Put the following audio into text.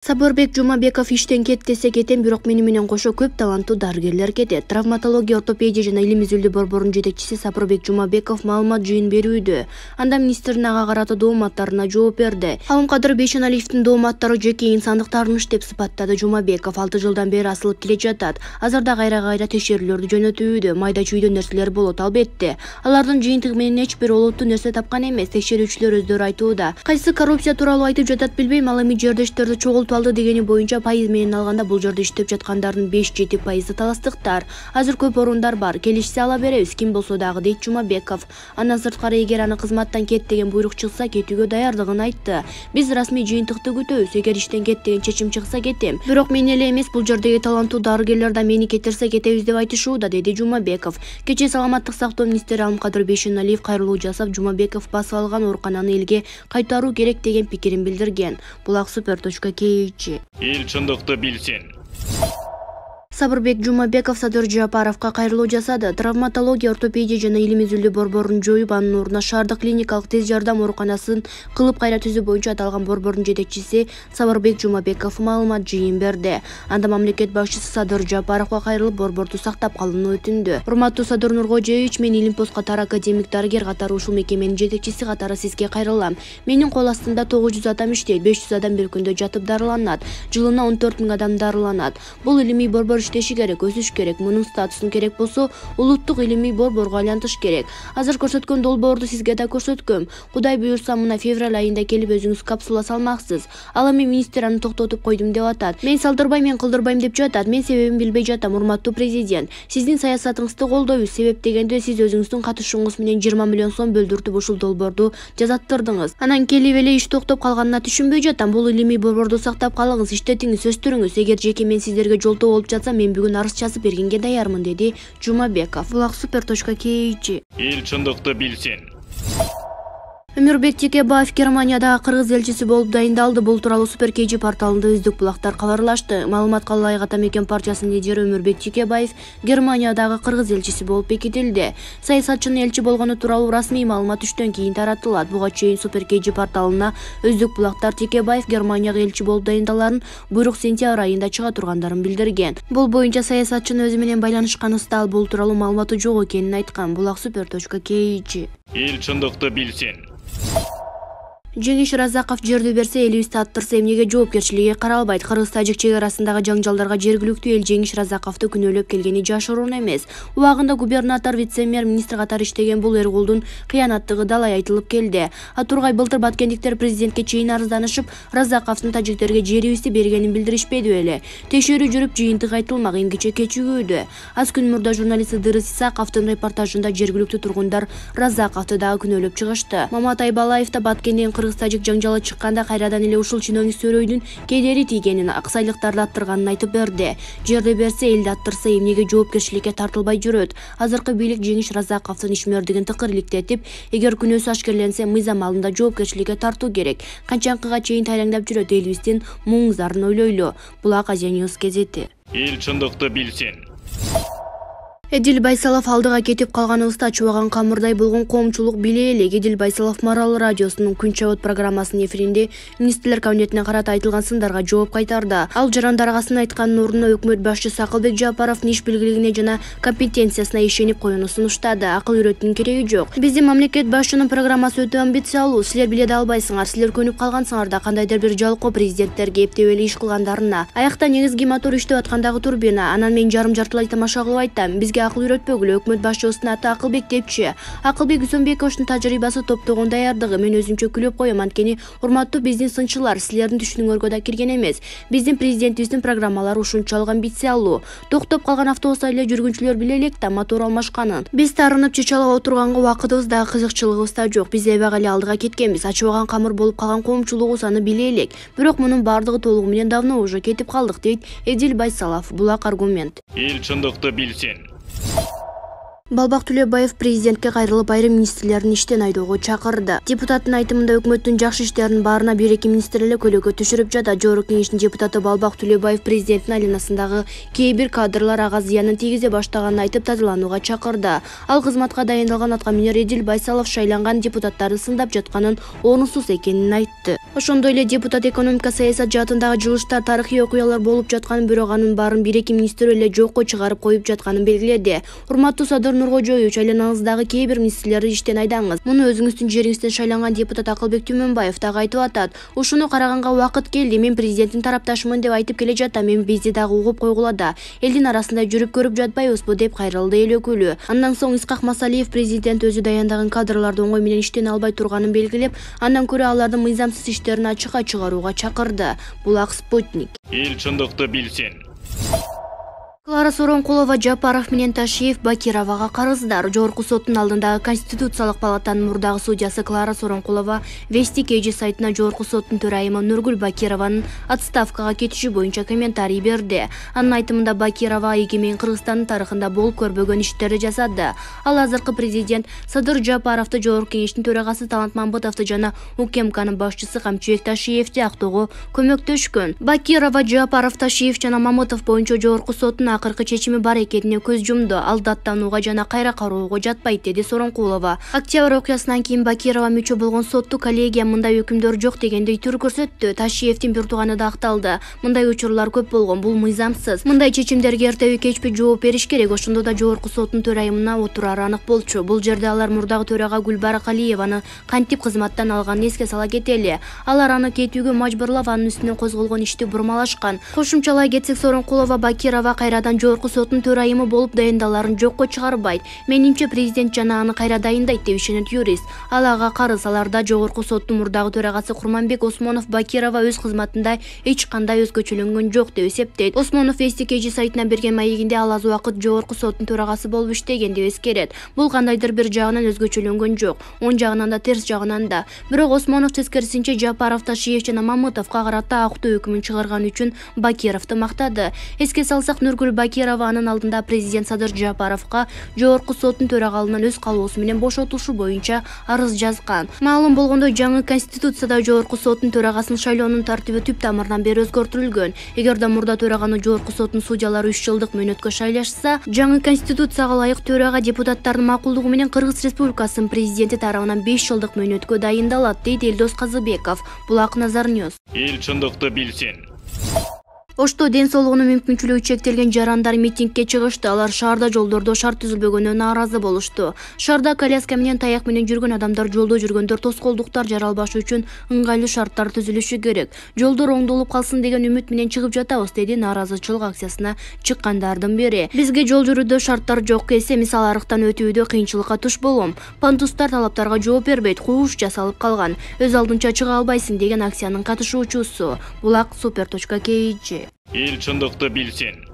Сабырбек Жумабеков иштен кет десе кетем, бирок менен кошо көп таланттуу дарыгерлер кетет. Травматология, ортопедия жана илим изилдөө борборунун жетекчиси Сабырбек Жумабеков маалымат жыйын берүүдө. Анда министрдин ага карата дооматтарына жооп берди. Алымкадыр Бейшеналиевдин дооматтары жеке инсандык таарыныш деп сыпаттады Жумабеков. 6 жылдан бери асылып келе жатат. Азырда кайра текшерүүлөрдү жөнөтүүдө. Майда чүйдө нерселер болот албетте. Алардын жыйынтыгы менен эч бир олуттуу нерсе тапкан эмес. Текшерүүчүлөр өздөрү айтууда. Кайсы коррупция тууралуу айтып жатат билбейм, ал эми жердештерди чогултуп алды дегени боюнча пайыз менен алганда бул жерде иштеп жаткандардын 5-7% таластыктар. Азыр көп орундар бар, келишсе ала беребиз, ким болсо дагы, дейт Жумабеков. Андан сырткары эгер аны кызматтан кет деген буйрук чыкса, кетүүгө даярдыгын айтты. Биз расмий жыйынтыкты күтөбүз, эгер иштен кет деген чечим чыкса кетем. Бирок мен эле эмес, бул жердеги таланттуу дарыгерлер да мени кетирсе кетебиз деп айтышууда, деди Жумабеков. Кечээ саламаттык сактоо министри Алымкадыр Бейшеналиев кайрылуу жасап, Жумабеков басып алган оорукананы элге кайтаруу керек деген пикирин билдирген. Булак super.kg. Эл чындыкты билсин. Сабырбек Жумабеков Садыр Жапаровка кайрылуу жасады. Травматология, ортопедия жана илим изилдөө борборун жоюп, анын ордуна шаардык клиникалык тез жардам ооруканасын кылып кайра түзүү боюнча аталган борбордун жетекчиси Сабырбек Жумабеков маалымат жыйын берди. Анда мамлекет башчысы Садыр Жапаровка кайрылып, борборду сактап калууну өтүндү. Урматтуу Садыр Нуркожоевич, мен Илим пост катары академик дарыгер катары ушул мекеменин жетекчиси катары сизге кайрылам. Менин кол астында 900 адам иштейт, 500 адам бир күндө жатып дарыланат. Жылына 14 000 адам дарыланат. Бул илимий борбор иштеши керек, өсүш керек. Мунун статусун керек болсо, улуттук илимий борборго айлантыш керек. Азыр көрсөткөн долбоорду сизге да көрсөткөм. Кудай буюрса, мына февраль айында келип өзүңүз капсула салмаксыз. Ал эми министр аны токтотуп койдум деп атат. Мен салдырбайм, мен кылдырбайм деп жатат. Мен себебин билбей жатам, урматтуу президент. Сиздин саясатыңызды колдойбуз. Себеп дегенде сиз өзүңүздүн катышууңуз менен 20 миллион сом бөлдүртүп ушул долбоорду жазаттырдыңыз. Анан келип эле иш токтоп калганына түшүнбөй жатам. Бул илимий борборду сактап калыңыз, иштетиңиз, өстүрүңүз. Эгер жеке мен сиздерге жолтоо болуп жатса, мен бүгүн арыз жазып бергенге даярмын, деди Жумабеков. Булак super.kg. Эл чындыкты билсин. Өмүрбек Текебаев Германиядагы кыргыз элчиси болуп дайындалды. Бул тууралуу Super.kg порталында Үздүк булактар кабарлашты. Маалыматка ылайык Атамекен партиясынын лидери Өмүрбек Текебаев Германиядагы кыргыз элчиси болуп бекитилди. Саясатчынын элчи болгону тууралуу расмий маалымат 3төн кийин таратылат. Буга чейин Super.kg порталына Үздүк булактар Текебаев Германияга элчи болуп дайындаларын буйрук сентябрь айында чыга тургандарын билдирген. Бул боюнча саясатчынын өзү менен байланышканыбызда ал бул тууралуу маалыматы жок экенин айткан. Булак super.kg. Эл чындыкты билсин. Жеңиш Разаков жерди берсе, элибизди аттырса эмнеге жоопкерчилиги каралбайт. Кыргыз-тажик чек арасындагы жаңжалдарга жергиликтүү эл Жеңиш Разаковду күнөөлөп келгени жашыруун эмес. Убагында губернатор, вице-мэр, министр катары иштеген бул эргулдун кыянаттыгы далай айтылып келди. Атургай былтыр баткендиктер президентке чейин арызданышып, Разаковдун тажиктерге жерибизди бергенин билдиришпеди беле. Текшерүү жүрүп, жыйынтык айтылмак, эмгиче кечигүүдө. Аз күн мурда журналист Дырыс Исаковдун репортажында жергиликтүү тургундар Разаковду дагы күнөөлөп чыгышты. Мамат Айбалаев да Баткенден кыргыз-тажик жаңжалы чыкканда кайрадан эле ушул чиновник Сөрөйдүн кедери тийгенин, аксайлыктарды аттырганын айтып берди. Жерди берсе, элди аттырса эмнеге жоопкерчиликке тартылбай жүрөт. Азыркы бийлик Жеңиш Разаковдун ишмердигин тыкыр иликтетип, эгер күнөөсү ашкерленсе, мыйзам алдында жоопкерчиликке тартуу керек. Канчанкыга чейин тайлаңдап жүрөт, элибиздин муңуңдарын ойлойлу. Булак Азия Ньюс газети. Эл чындыкты билсин. Эдил Байсалов алдыга кетип калганыбызда ачыбаган камырдай болгон коомчулук биле элек. Эдил Байсалов Марал радиосунун Күн чабыт программасынын эфиринде министрлер кабинетине карата айтылган сындарга жооп кайтарды. Ал жарандар агасын айткандын ордуна өкмөт башчысы Акылбек Жапаровдун иш билгилигине жана компетенциясына ишенип коюуну сунуштады. Акыл үйрөтүүнүн кереги жок. Биздин мамлекет башчынын программасы өтө амбициялуу. Силер биле да албайсыңар. Силер көнүп калгансыңар да кандайдыр бир жалкоо президенттерге эптеп эле иш кылгандарына. Аякта негизги мотор иштеп аткандагы турбина. Анан мен жарым-жартылай тамаша кылып айтам. Бизге акыл үйрөтпөгүлө. Өкмөт башчысынын аты Акылбек депчи. Акылбек Үсөнбековдун тажрыйбасы топтогон даярдыгы. Мен өзүмчө күлөп коем, анткени урматтуу биздин сынчылар, силердин түшүнүңөргө да кирген эмес. Биздин президентибиздин программалары ушунчалык амбициялуу. Токтоп калган автобуста эле жүргүнчүлөр биле элек да мотор алмашканын. Биз таарынып чычалап отурганга убакытыбыз да кызыкчылыгыбыз да жок. Биз эбак эле алдыга кеткенбиз. Ачыбаган камыр болуп калган коомчулугубуз аны биле элек. Бирок мунун бардыгы толугу менен давно уже кетип калдык, дейт Эдил Байсалов. Булак аргумент. Эл чындыкты билсин. Балбак Төлөбаев президентке кайрылып айрым министрлерин иштен айдоого чакырды. Депутаттын айтымында өкмөттүн жакшы иштеринин баарына бир эки министр эле көйгөй түшүрүп жатат. Жогорку кеңештин депутаты Балбак Төлөбаев президенттин айланасындагы кээ бир кадрлар ага зыянын тийгизе баштаганын айтып тазаланууга чакырды. Ал кызматка дайындалган аткаминер Эдил Байсалов шайланган депутаттарды сындап жатканын орунсуз экенин айтты. Ошондой эле депутат экономика саясат жаатындагы жылыштар тарыхый окуялар болуп жатканын, бирок анын баарын бир эки министр эле жокко чыгарып коюп жатканын белгиледи. Урматтуу Садыр Нуркожоевич, айланаңыздагы кээ бир министрлерди иштен айдаңыз. Муну өзүңүздүн жериңизден шайланган депутат Акылбек Түмөнбаев дагы айтып атат. Ушуну караганга убакыт келди. Мен президенттин тарапташымын деп айтып келе жатам. Мен бизди дагы угуп койгула да. Элдин арасында жүрүп көрүп жатпайбызбы деп кайрылды эл өкүлү. Андан соң Исхак Масалиев президент өзү даяндаган кадрларды оңой менен иштен албай турганын белгилеп, андан көрө алардын мыйзамсыз иштерин ачыкка чыгарууга чакырды. Булак Спутник. Эл чындыкты билсин. Клара Соронкулова, Жапаров менен Ташиев Бакировага карыздар. Жогорку соттун алдындагы Конституциялык палатанын мурдагы судьясы Клара Соронкулова Вести KG сайтына жогорку соттун төрайымы Нургүл Бакированын отставкага кетиши боюнча комментарий берди. Анын айтымында Бакирова эгемен Кыргызстандын тарыхында болуп көрбөгөн иштерди жасады. Ал азыркы президент Садыр Жапаровду, жогорку кеңештин төрагасы Талант Мамбетовду жана УКМКнын башчысы Камчыбек Ташиевди актоого көмөктөшкөн. Бакирова, Жапаров, Ташиев жана Мамбетов боюнча жогорку соттун акыркы чечими бар экенине көз жумду. Ал даттанууга жана кайра кароого жатпайт, деди Соронкулова. Октябрь окуясынан кийин Бакирова мүчө болгон соттуу коллегия мындай өкүмдөр жок дегендей түр көрсөттү. Ташиевдин бир тууганы да акталды. Мындай учурлар көп болгон, бул мыйзамсыз. Мындай чечимдерге эртеби кечпи жооп бериш керек. Ошондо да жогорку соттун төрайымына отурары анык болчу. Бул жерде алар мурдагы төрага Гүлбарак Алиеваны кантип кызматтан алганын эске сала кетели. Алар аны кетүүгө мажбурлап, анын үстүнөн козголгон ишти бурмалашкан. Кошумчалай кетсек, Соронкулова Бакирова кайрадан жогорку соттун төрайымы болуп дайындаларын жокко чыгарбайт. Менимче президент жана аны кайра дайындайт деп ишенет юрист. Ал ага карыз. Аларда жогорку соттун мурдагы төрагасы Курманбек Осмонов Бакирова өз кызматында эч кандай өзгөчөлөнгөн жок деп эсептейт. Осмонов Вести KG сайтына берген маегинде ал аз убакыт жогорку соттун төрагасы болуп иштеген деп эскерет. Бул кандайдыр бир жагынан өзгөчөлөнгөн жок, оң жагынан да терс жагынан да. Бирок Осмонов тескерисинче Жапаров, Ташиев жана Мамытовго карата актуу өкүмүн чыгарган үчүн Бакировду мактады. Эске салсак, Нургүл Бакирова анын алдында президент Садыр Жапаровго жогорку соттун төрагалынан өз калоосу менен бошотушу боюнча арыз жазган. Маалым болгондой, жаңы конституцияда жогорку соттун төрагасынын шайлоонун тартиби түп тамырынан бери өзгөртүлгөн. Эгерде мурда төраганы жогорку соттун судьялары 3 жылдык мөөнөткө шайлашса, жаңы конституцияга ылайык төрага депутаттардын макулдугу менен Кыргыз Республикасынын президенти тарабынан 5 жылдык мөөнөткө дайындалат, дейт Элдос Казыбеков. Булак Назарнёз. Эл чындыкты билсин. Ошто ден соолугунун мүмкүнчүлүгү чектелген жарандар митингге чыгышты. Алар шаарда жолдордо шарт түзүлбөгөнүнө нааразы болушту. Шаарда коляска менен таяк менен жүргөн адамдар жолдо жүргөндөр тоскоолдуктар жаралбашы үчүн ыңгайлуу шарттар түзүлүшү керек. Жолдор оңдолуп калсын деген үмүт менен чыгып жатабыз, деди нааразычылык акциясына чыккандардын бири. Бизге жол жүрүүдө шарттар жок келсе, мисалы арыктан өтүүдө кыйынчылыкка туш болом. Пандустар талаптарга жооп бербейт, кууш жасалып калган. Өз алдынча чыга албайсың, деген акциянын катышуучусу. Булак Super.kg. Эл чындыкты билсин.